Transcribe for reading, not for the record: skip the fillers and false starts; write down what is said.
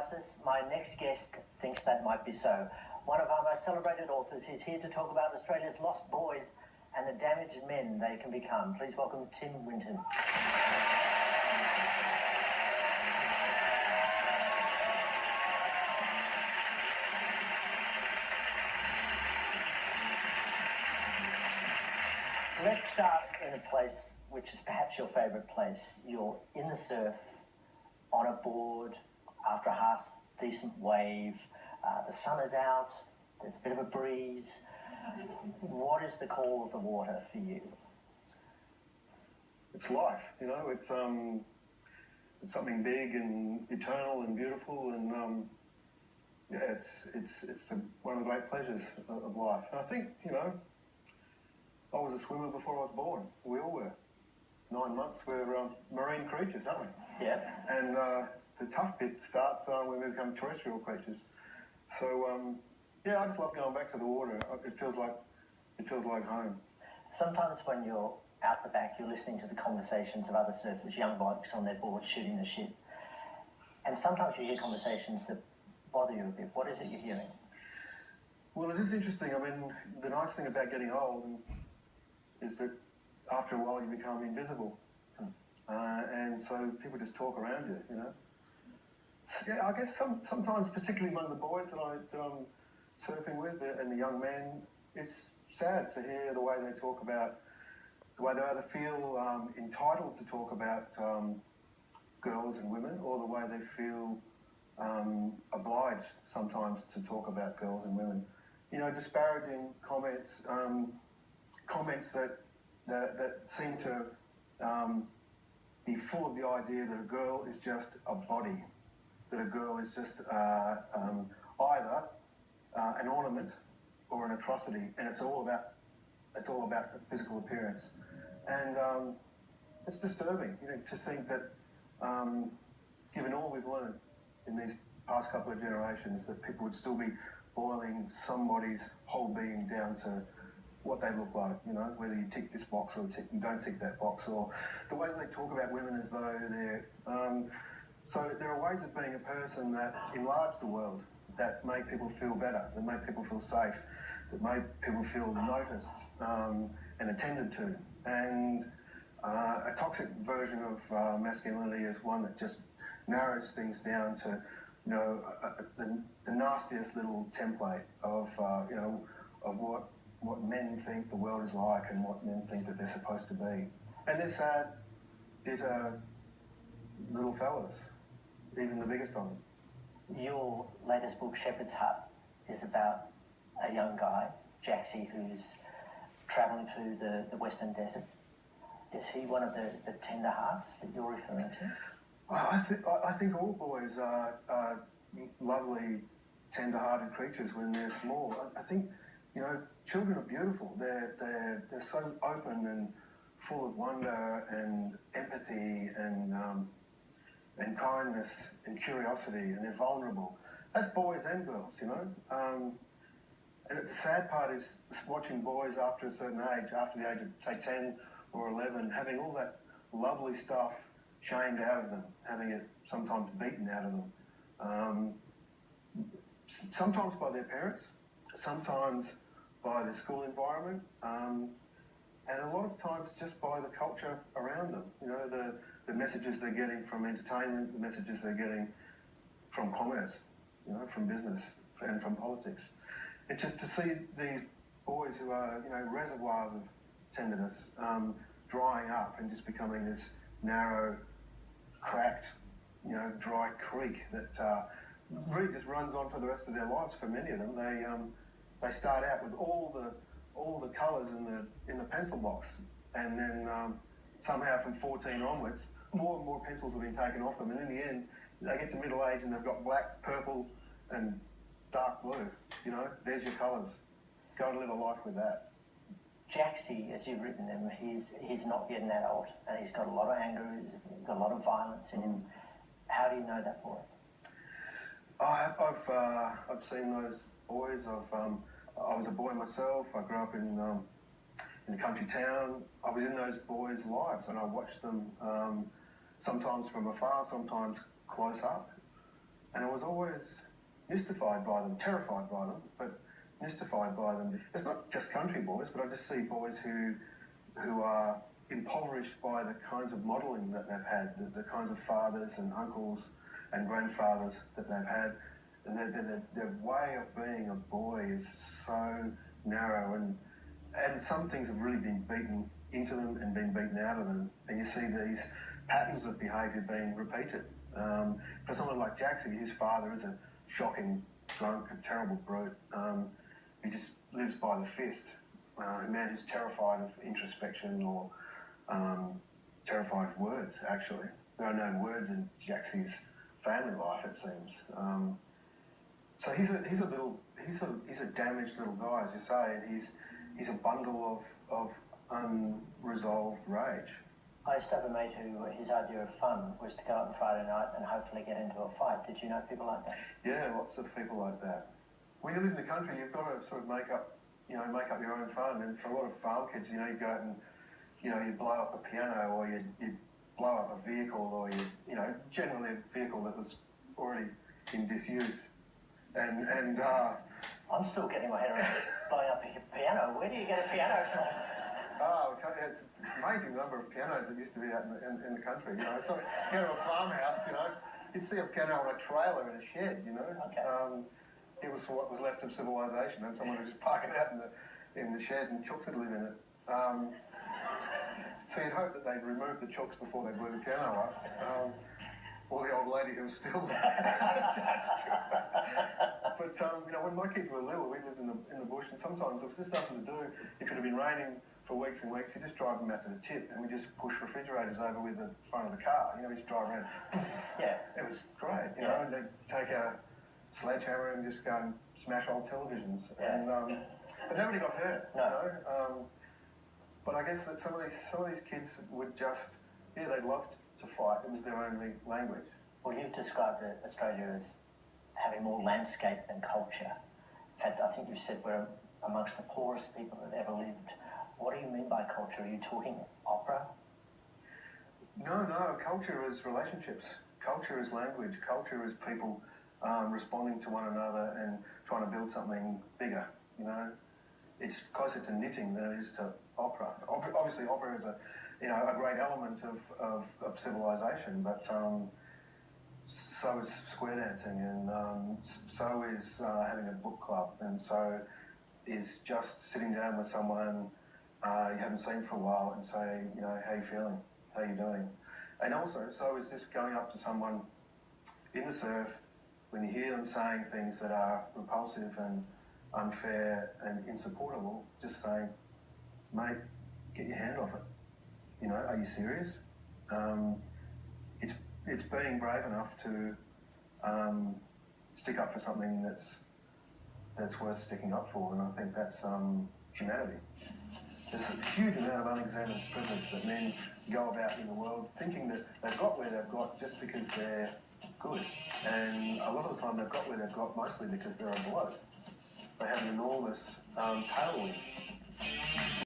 crisis? My next guest thinks that might be so. One of our most celebrated authors is here to talk about Australia's lost boys and the damaged men they can become. Please welcome Tim Winton. Let's start in a place which is perhaps your favourite place. You're in the surf, on a board, after a half-decent wave. The sun is out, there's a bit of a breeze. What is the call of the water for you? It's life, you know. It's something big and eternal and beautiful, and it's one of the great pleasures of life. And I think, you know, I was a swimmer before I was born. We all were. 9 months, we're marine creatures, aren't we? Yeah. And the tough bit starts when we become terrestrial creatures. So, yeah, I just love going back to the water. It feels like home. Sometimes when you're out the back, you're listening to the conversations of other surfers, young blokes on their board shooting the shit. And sometimes you hear conversations that bother you a bit. What is it you're hearing? Well, it is interesting. I mean, the nice thing about getting old is that after a while you become invisible. And so people just talk around you, you know. Yeah, I guess sometimes, particularly among the boys that I'm surfing with and the young men, it's sad to hear the way they talk about, the way they either feel entitled to talk about girls and women, or the way they feel obliged sometimes to talk about girls and women. You know, disparaging comments, comments that seem to be full of the idea that a girl is just a body, that a girl is just either an ornament or an atrocity, and it's all about physical appearance. And it's disturbing, you know, to think that given all we've learned in these past couple of generations, that people would still be boiling somebody's whole being down to what they look like, you know, whether you tick this box or you don't tick that box, or the way they talk about women as though they're... So there are ways of being a person that enlarge the world, that make people feel better, that make people feel safe, that make people feel noticed and attended to. And a toxic version of masculinity is one that just narrows things down to, you know, the nastiest little template of, you know, of what men think the world is like and what men think that they're supposed to be. And they're sad, bitter little fellas, even the biggest of them. Your latest book, Shepherd's Hut, is about a young guy, Jaxie, who's travelling through the Western Desert. Is he one of the tender hearts that you're referring to? I think all boys are lovely, tender-hearted creatures when they're small. I think, you know, children are beautiful. They're so open and full of wonder and empathy and kindness and curiosity, and they're vulnerable. That's boys and girls, you know. And the sad part is watching boys after a certain age, after the age of, say, 10 or 11, having all that lovely stuff shamed out of them, having it sometimes beaten out of them. Sometimes by their parents, sometimes by the school environment, and a lot of times just by the culture around them. You know, the messages they're getting from entertainment, the messages they're getting from commerce, you know, from business and from politics. And just to see these boys who are, you know, reservoirs of tenderness drying up and just becoming this narrow, cracked, you know, dry creek that really just runs on for the rest of their lives. For many of them, they start out with all the colours in the pencil box, and then somehow from 14 onwards, more and more pencils have been taken off them, and in the end, they get to middle age and they've got black, purple, and dark blue. You know, there's your colours. Go and live a life with that. Jaxie, as you've written him, he's not yet an adult, and he's got a lot of anger, he's got a lot of violence in him. How do you know that boy? I've seen those boys. I was a boy myself. I grew up in a country town. I was in those boys' lives, and I watched them sometimes from afar, sometimes close up. And I was always mystified by them, terrified by them, but mystified by them. It's not just country boys, but I just see boys who are impoverished by the kinds of modelling that they've had, the kinds of fathers and uncles and grandfathers that they've had. And their way of being a boy is so narrow, and some things have really been beaten into them and been beaten out of them. And you see these patterns of behaviour being repeated. For someone like Jaxie, his father is a shocking, drunk, and terrible brute. He just lives by the fist. A man who's terrified of introspection or terrified of words, actually. There are no words in Jaxie's family life, it seems. So he's a damaged little guy, as you say, and he's a bundle of unresolved rage. I used to have a mate who his idea of fun was to go out on Friday night and hopefully get into a fight. Did you know people like that? Yeah, lots of people like that. When you live in the country, you've got to sort of make up your own fun. And for a lot of farm kids, you go out and, you blow up a piano, or you blow up a vehicle, or generally a vehicle that was already in disuse. And I'm still getting my head around blowing up a piano. Where do you get a piano from? It's an amazing number of pianos that used to be out in the country. So you go to a farmhouse, you'd see a piano on a trailer in a shed. Okay. It was what was left of civilization, and someone would just park it out in the shed, and chooks would live in it. So you'd hope that they'd remove the chooks before they blew the piano up. Or the old lady who was still attached to it. But when my kids were little, we lived in the bush, and sometimes there was just nothing to do. If it had been raining for weeks and weeks, you just drive them out to the tip, and we just push refrigerators over with the front of the car. We just drive around. Yeah. It was great, and they'd take out a sledgehammer and just go and smash old televisions. Yeah. But nobody got hurt. No. But I guess that some of these kids would just, they loved to fight. It was their only language. Well, you've described Australia as having more landscape than culture. In fact, I think you've said we're amongst the poorest people that ever lived. What do you mean by culture? Are you talking opera? No. Culture is relationships. Culture is language. Culture is people responding to one another and trying to build something bigger. It's closer to knitting than it is to opera. Obviously, opera is a great element of civilization, but so is square dancing, and so is having a book club, and so is just sitting down with someone you haven't seen for a while and say, how you feeling, how you doing, and also so is just going up to someone in the surf when you hear them saying things that are repulsive and unfair and insupportable, just saying, mate, get your hand off it. Are you serious? It's being brave enough to stick up for something that's worth sticking up for, and I think that's humanity. There's a huge amount of unexamined privilege that men go about in the world thinking that they've got where they've got just because they're good, and a lot of the time they've got where they've got mostly because they're a bloke. They have an enormous tailwind